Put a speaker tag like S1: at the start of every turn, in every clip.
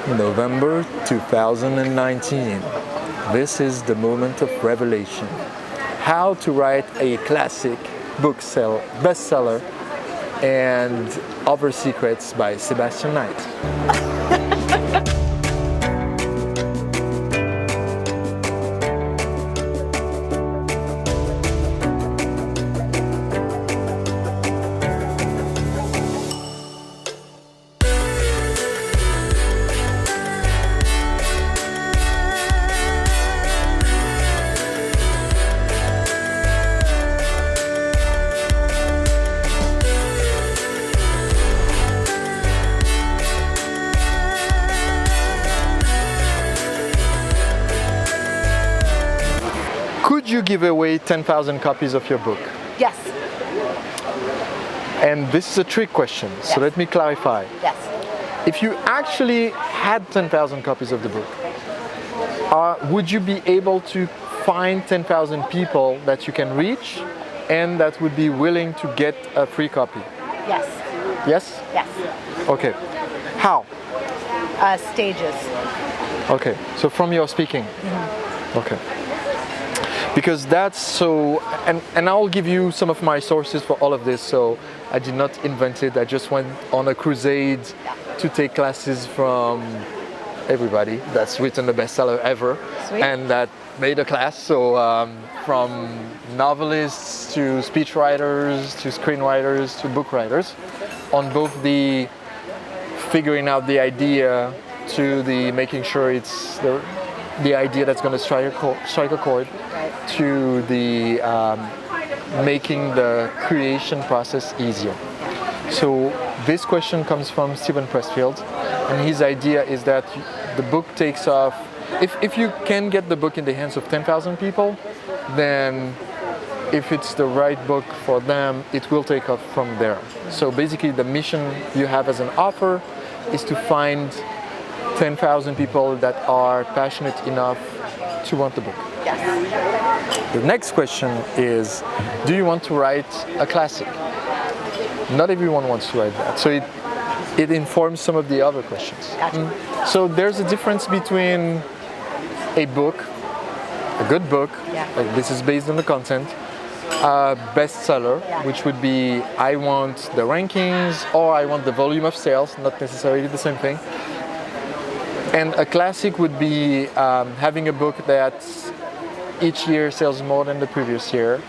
S1: November 2019. This is the moment of revelation. How to write a classic bestseller and Other Secrets by Sebastian Knight. Could you give away 10,000 copies of your book?
S2: Yes.
S1: And this is a trick question,
S2: Yes.
S1: so let me clarify.
S2: Yes.
S1: If you actually had 10,000 copies of the book, would you be able to find 10,000 people that you can reach and that would be willing to get a free copy?
S2: Yes.
S1: Yes?
S2: Yes.
S1: Okay. How?
S2: Stages.
S1: Okay, so from your speaking. Okay. Because that's so, and I'll give you some of my sources for all of this, so I did not invent it, I just went on a crusade to take classes from everybody that's written the bestseller ever.
S2: Sweet.
S1: And that made a class, so from novelists to speechwriters to screenwriters to book writers, on both the figuring out the idea to the making sure it's the idea that's going to strike a chord, to the making the creation process easier. So this question comes from Steven Pressfield, and his idea is that the book takes off. If you can get the book in the hands of 10,000 people, then if it's the right book for them, it will take off from there. So basically the mission you have as an author is to find 10,000 people that are passionate enough to want the book.
S2: Yes.
S1: The next question is, do you want to write a classic? Not everyone wants to write that, so it informs some of the other questions.
S2: Gotcha.
S1: So there's a difference between a book, a good book, like this is based on the content, a bestseller, which would be I want the rankings or I want the volume of sales, not necessarily the same thing. And a classic would be having a book that each year sells more than the previous year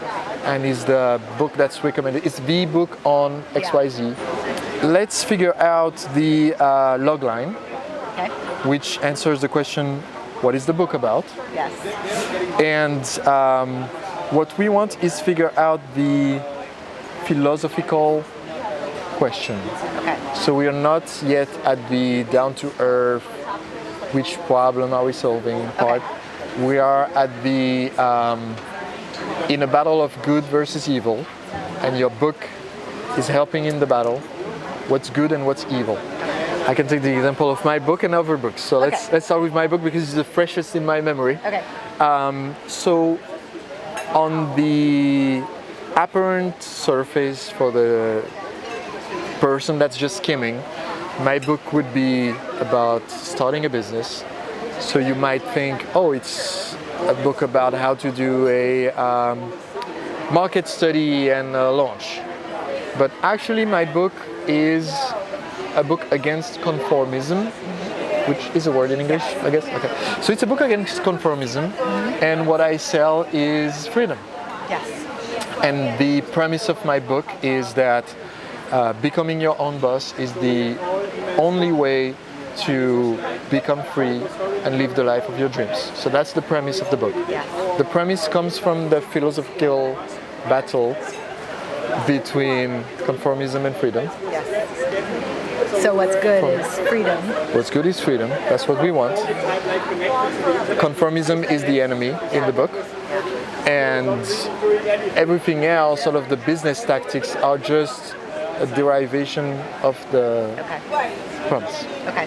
S1: and is the book that's recommended. It's the book on XYZ. Let's figure out the log line, which answers the question, what is the book about?
S2: Yes.
S1: And what we want is figure out the philosophical question.
S2: Okay.
S1: So we are not yet at the down-to-earth, which problem are we solving part. We are at the in a battle of good versus evil, and your book is helping in the battle. What's good and what's evil? I can take the example of my book and other books. So let's start with my book because it's the freshest in my memory.
S2: Okay.
S1: So on the apparent surface for the person that's just skimming, my book would be about starting a business. So you might think, oh, it's a book about how to do a market study and launch. But actually my book is a book against conformism, which is a word in English, I guess. Okay. So it's a book against conformism, and what I sell is freedom.
S2: Yes.
S1: And the premise of my book is that becoming your own boss is the only way to become free and live the life of your dreams. So that's the premise of the book.
S2: Yes.
S1: The premise comes from the philosophical battle between conformism and freedom.
S2: Yes. So what's good is freedom.
S1: What's good is freedom. That's what we want. Conformism is the enemy in the book. And everything else, sort of the business tactics, are just a derivation of the promise.
S2: Okay.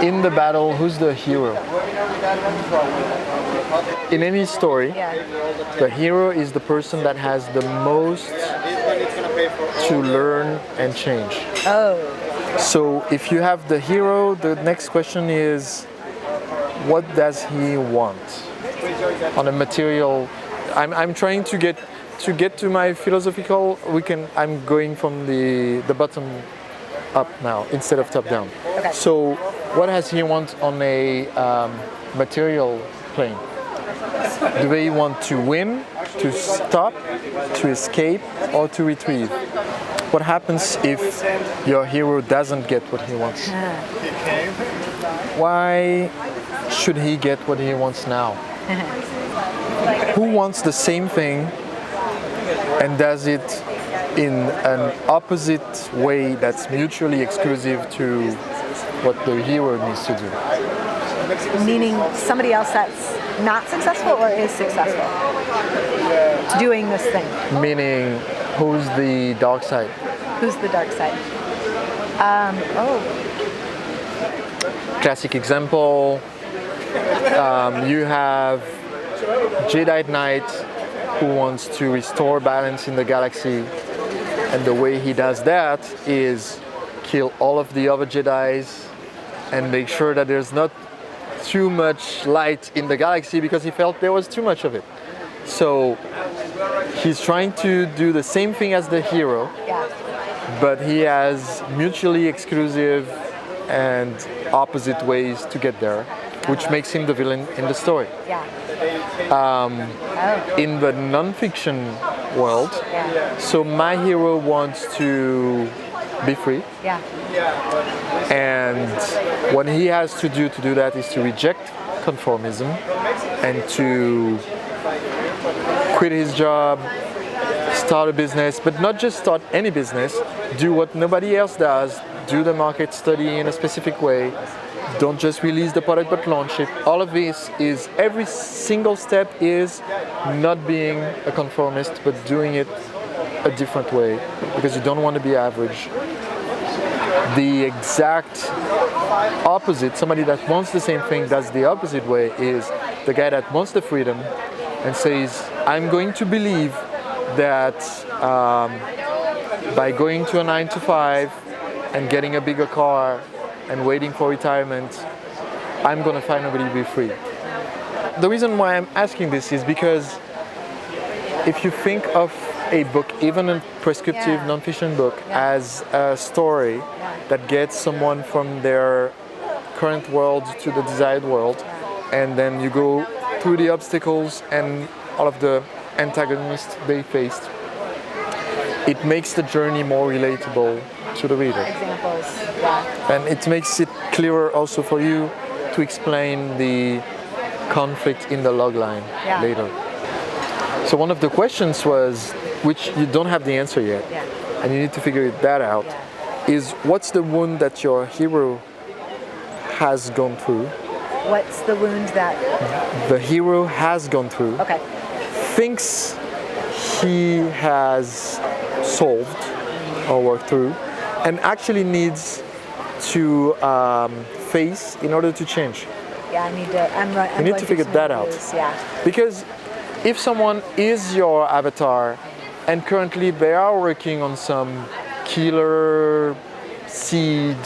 S1: In the battle, who's the hero? In any story, the hero is the person that has the most to learn and change.
S2: Oh.
S1: So if you have the hero, the next question is, what does he want? On a material, I'm trying to get to my philosophical. I'm going from the bottom up now instead of top down.
S2: Okay.
S1: So what does he want on a material plane? Do they want to win, to stop, to escape, or to retrieve? What happens if your hero doesn't get what he wants? Why should he get what he wants now? Who wants the same thing and does it in an opposite way that's mutually exclusive to what the hero needs to do?
S2: Meaning somebody else that's not successful or is successful doing this thing.
S1: Meaning, who's the dark side?
S2: Who's the dark side?
S1: Classic example, you have Jedi Knight who wants to restore balance in the galaxy, and the way he does that is kill all of the other Jedis and make sure that there's not too much light in the galaxy because he felt there was too much of it. So he's trying to do the same thing as the hero, but he has mutually exclusive and opposite ways to get there, which makes him the villain in the story. In the non-fiction world, so my hero wants to be free. And what he has to do that is to reject conformism and to quit his job, start a business, but not just start any business, do what nobody else does, do the market study in a specific way, don't just release the product but launch it. All of this is, every single step is not being a conformist but doing it a different way because you don't want to be average. The exact opposite, somebody that wants the same thing does the opposite way, is the guy that wants the freedom and says, I'm going to believe that by going to a 9-to-5 and getting a bigger car and waiting for retirement, I'm going to finally be free. The reason why I'm asking this is because if you think of a book, even a prescriptive non-fiction book, as a story that gets someone from their current world to the desired world, and then you go through the obstacles and all of the antagonists they faced, it makes the journey more relatable to the reader.
S2: Examples,
S1: And it makes it clearer also for you to explain the conflict in the logline later. So one of the questions was, which you don't have the answer yet, and you need to figure that out, is what's the wound that your hero has gone through?
S2: What's the wound that
S1: the hero has gone through, thinks he has solved or worked through, and actually needs to face in order to change.
S2: I'm
S1: You need to figure that out. Because if someone is your avatar and currently they are working on some killer seed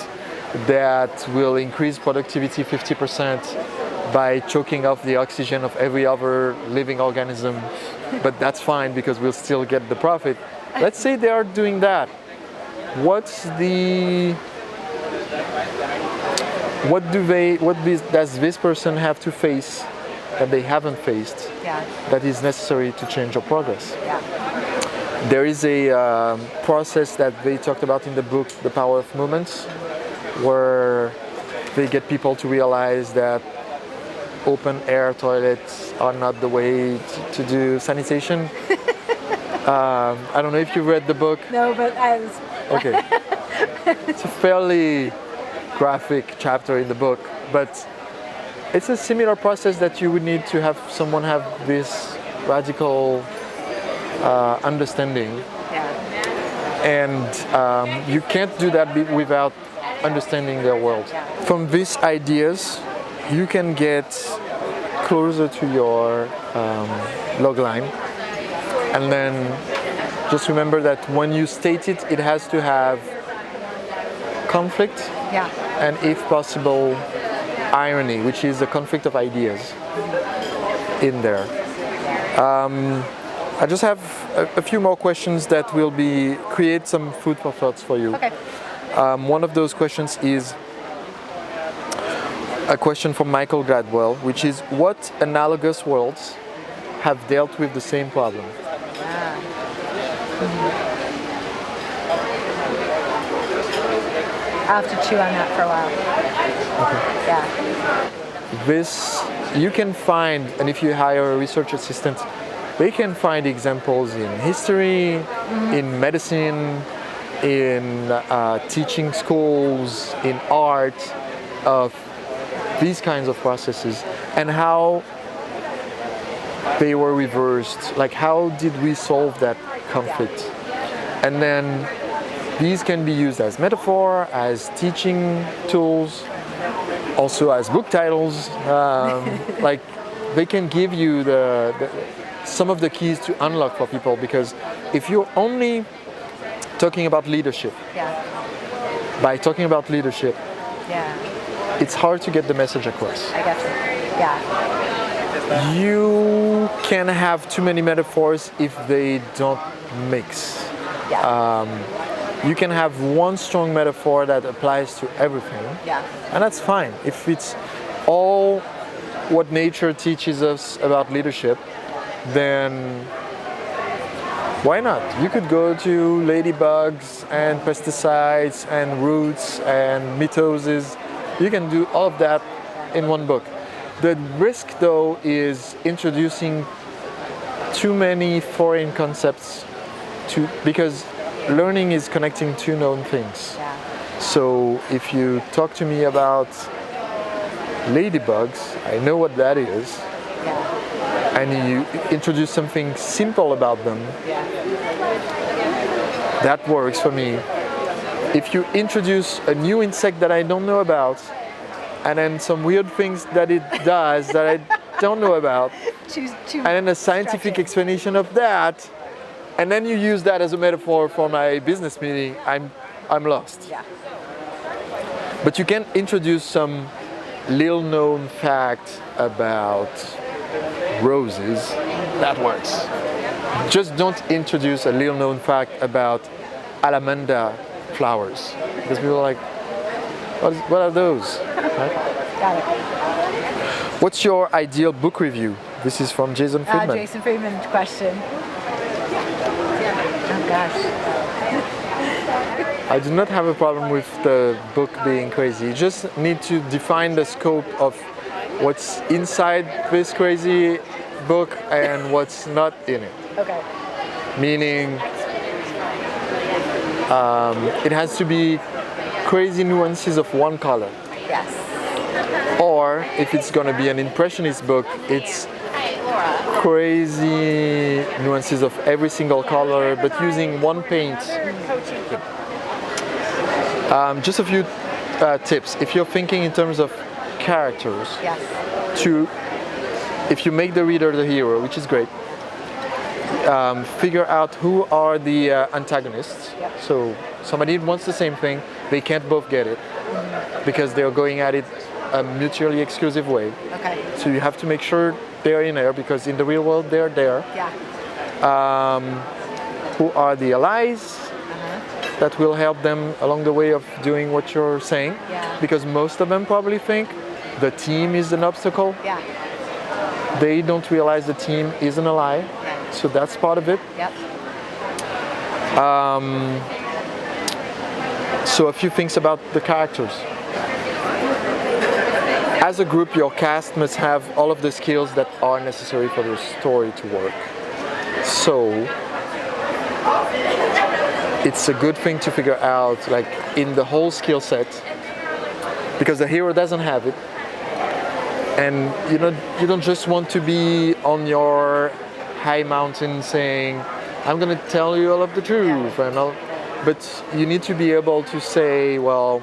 S1: that will increase productivity 50% by choking off the oxygen of every other living organism, but that's fine because we'll still get the profit. Let's say they are doing that. What does this person have to face that they haven't faced that is necessary to change or progress? There is a process that they talked about in the book, The Power of Movements, where they get people to realize that open air toilets are not the way to do sanitation. I don't know if you read the book.
S2: No, but I was...
S1: Okay. It's a fairly graphic chapter in the book, but it's a similar process that you would need to have someone have this radical understanding. And you can't do that without understanding their world. From these ideas, you can get closer to your logline, and then just remember that when you state it, it has to have conflict,
S2: Yeah.
S1: and if possible, irony, which is the conflict of ideas in there. I just have a few more questions that will create some food for thoughts for you.
S2: Okay.
S1: One of those questions is a question from Michael Gladwell, which is, what analogous worlds have dealt with the same problem?
S2: I'll have to chew on that for a while.
S1: Okay.
S2: Yeah.
S1: This you can find, and if you hire a research assistant, they can find examples in history, in medicine, in teaching schools, in art, of these kinds of processes, and how they were reversed. Like, how did we solve that conflict? And then these can be used as metaphor, as teaching tools, also as book titles. Like, they can give you some of the keys to unlock for people, because if you're only talking about leadership, by talking about leadership, it's hard to get the message across.
S2: I get you. Yeah.
S1: You can have too many metaphors if they don't mix.
S2: Yeah.
S1: You can have one strong metaphor that applies to everything, and that's fine. If it's all what nature teaches us about leadership, then why not? You could go to ladybugs and pesticides and roots and mitoses. You can do all of that in one book. The risk, though, is introducing too many foreign concepts because learning is connecting two known things. So if you talk to me about ladybugs, I know what that is, and you introduce something simple about them, that works for me. If you introduce a new insect that I don't know about, and then some weird things that it does that I don't know about, and then a scientific explanation of that, and then you use that as a metaphor for my business meeting, I'm lost. But you can introduce some little known fact about roses, that works. Just don't introduce a little known fact about alamanda flowers, because people are like, what are those? Right?
S2: Got it.
S1: What's your ideal book review? This is from Jason Friedman.
S2: Jason Friedman question. Oh gosh.
S1: I do not have a problem with the book being crazy. You just need to define the scope of what's inside this crazy book and what's not in it.
S2: Okay.
S1: Meaning, it has to be crazy nuances of one color.
S2: Yes.
S1: Or if it's going to be an impressionist book, it's crazy nuances of every single color, but using one paint. Just a few tips. If you're thinking in terms of characters, if you make the reader the hero, which is great, figure out who are the antagonists. So somebody wants the same thing, they can't both get it because they're going at it a mutually exclusive way. So you have to make sure they're in there, because in the real world they're there. Who are the allies that will help them along the way of doing what you're saying, because most of them probably think the team is an obstacle. They don't realize the team is an ally, so that's part of it. So a few things about the characters. As a group, your cast must have all of the skills that are necessary for the story to work. So it's a good thing to figure out, like, in the whole skill set, because the hero doesn't have it, and you don't just want to be on your high mountain saying, I'm going to tell you all of the truth, and all, but you need to be able to say, well,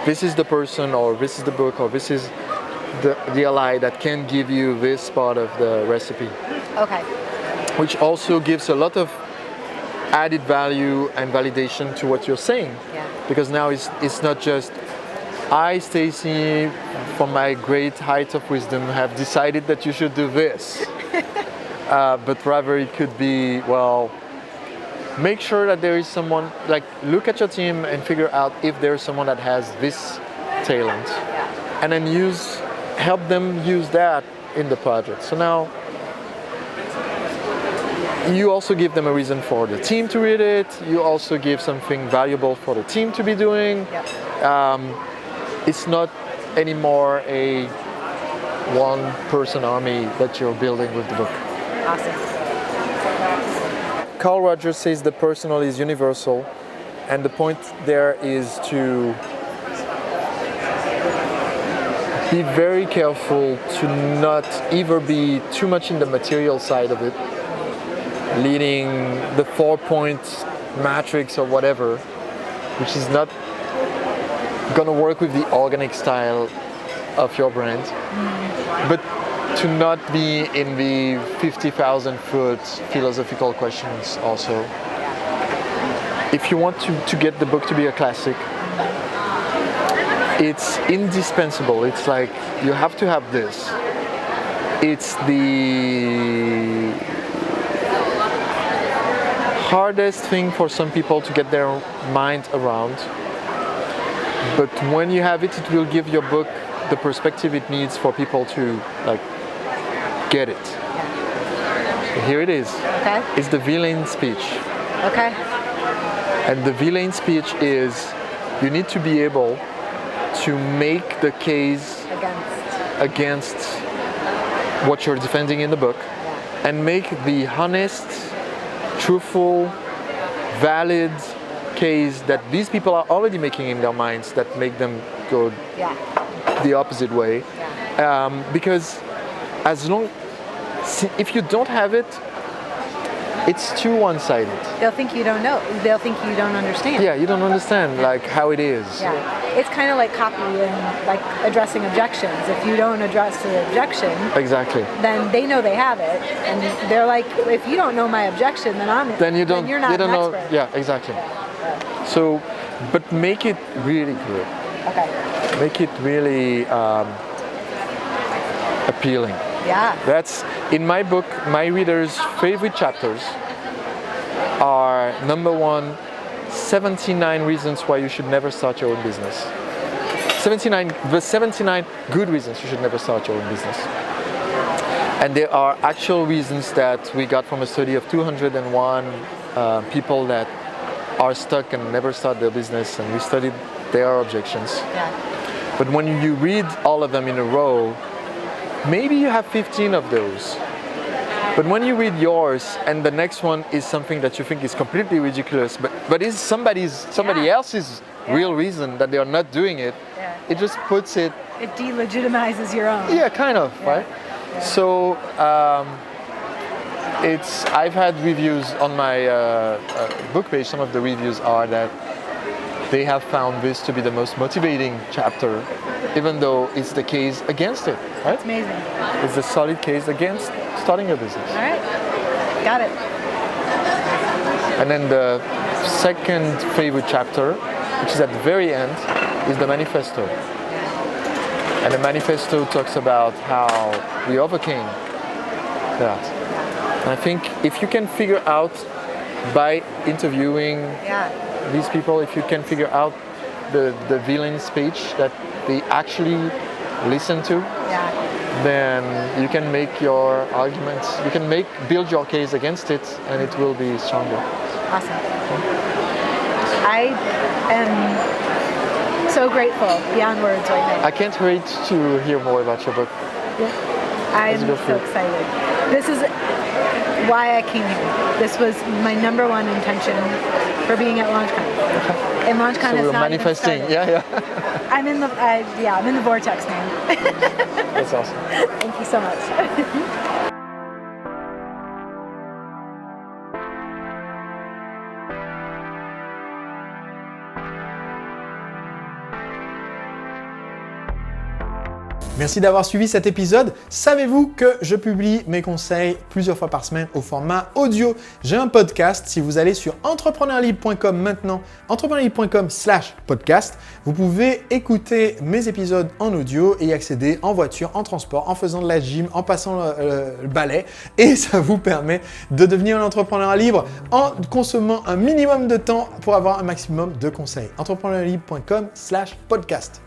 S1: this is the person, or this is the book, or this is the ally that can give you this part of the recipe. Which also gives a lot of added value and validation to what you're saying. because now it's not just I, Stacy, from my great height of wisdom, have decided that you should do this. But rather it could be, well, make sure that there is someone, like look at your team and figure out if there's someone that has this talent, and then help them use that in the project. So now you also give them a reason for the team to read it. You also give something valuable for the team to be doing. It's not anymore a one-person army that you're building with the book.
S2: Awesome.
S1: Carl Rogers says the personal is universal, and the point there is to be very careful to not either be too much in the material side of it, leading the 4-point matrix or whatever, which is not gonna work with the organic style of your brand, but to not be in the 50,000-foot philosophical questions also. If you want to get the book to be a classic, it's indispensable. It's like you have to have this. It's the hardest thing for some people to get their mind around. But when you have it, it will give your book the perspective it needs for people to like get it. Here it is.
S2: Okay.
S1: It's the villain speech.
S2: Okay.
S1: And the villain speech is you need to be able to make the case against what you're defending in the book, and make the honest, truthful, valid case that these people are already making in their minds that make them go the opposite way. Because if you don't have it, it's too one-sided.
S2: They'll think you don't know. They'll think you don't understand.
S1: Yeah, you don't understand like how it is.
S2: Yeah, it's kind of like copy and like addressing objections. If you don't address the objection,
S1: exactly,
S2: then they know they have it, and they're like, if you don't know my objection, then you're not an expert.
S1: Yeah, exactly. So, but make it really good.
S2: Okay.
S1: Make it really appealing.
S2: Yeah.
S1: That's in my book. My readers' favorite chapters are number 1, 79 reasons why you should never start your own business. 79 good reasons you should never start your own business. And there are actual reasons that we got from a study of 201 people that are stuck and never start their business, and we studied their objections.
S2: Yeah.
S1: But when you read all of them in a row, maybe you have 15 of those. But when you read yours and the next one is something that you think is completely ridiculous, but is somebody else's real reason that they are not doing it, it just puts it...
S2: It delegitimizes your own.
S1: Yeah, kind of, right? Yeah. So I've had reviews on my book page. Some of the reviews are that they have found this to be the most motivating chapter, even though it's the case against it, right?
S2: That's amazing.
S1: It's a solid case against starting a business.
S2: All right, got it.
S1: And then the second favorite chapter, which is at the very end, is the manifesto. And the manifesto talks about how we overcame that. And I think if you can figure out by interviewing these people, if you can figure out the villain speech that they actually listen to, then you can make your arguments, you can build your case against it, and it will be stronger.
S2: Awesome. I am so grateful beyond words right now.
S1: I can't wait to hear more about your book.
S2: I'm so excited. This is why I came here. This was my number 1 intention for being at LaunchCon. And LaunchCon
S1: so
S2: is
S1: we're
S2: not
S1: manifesting.
S2: Even started. I'm in the vortex, man.
S1: That's awesome.
S2: Thank you so much.
S3: Merci d'avoir suivi cet épisode. Savez-vous que je publie mes conseils plusieurs fois par semaine au format audio? J'ai un podcast. Si vous allez sur entrepreneurlibre.com maintenant, entrepreneurlibre.com/podcast, vous pouvez écouter mes épisodes en audio et y accéder en voiture, en transport, en faisant de la gym, en passant le balai. Et ça vous permet de devenir un entrepreneur libre en consommant un minimum de temps pour avoir un maximum de conseils. entrepreneurlibre.com/podcast.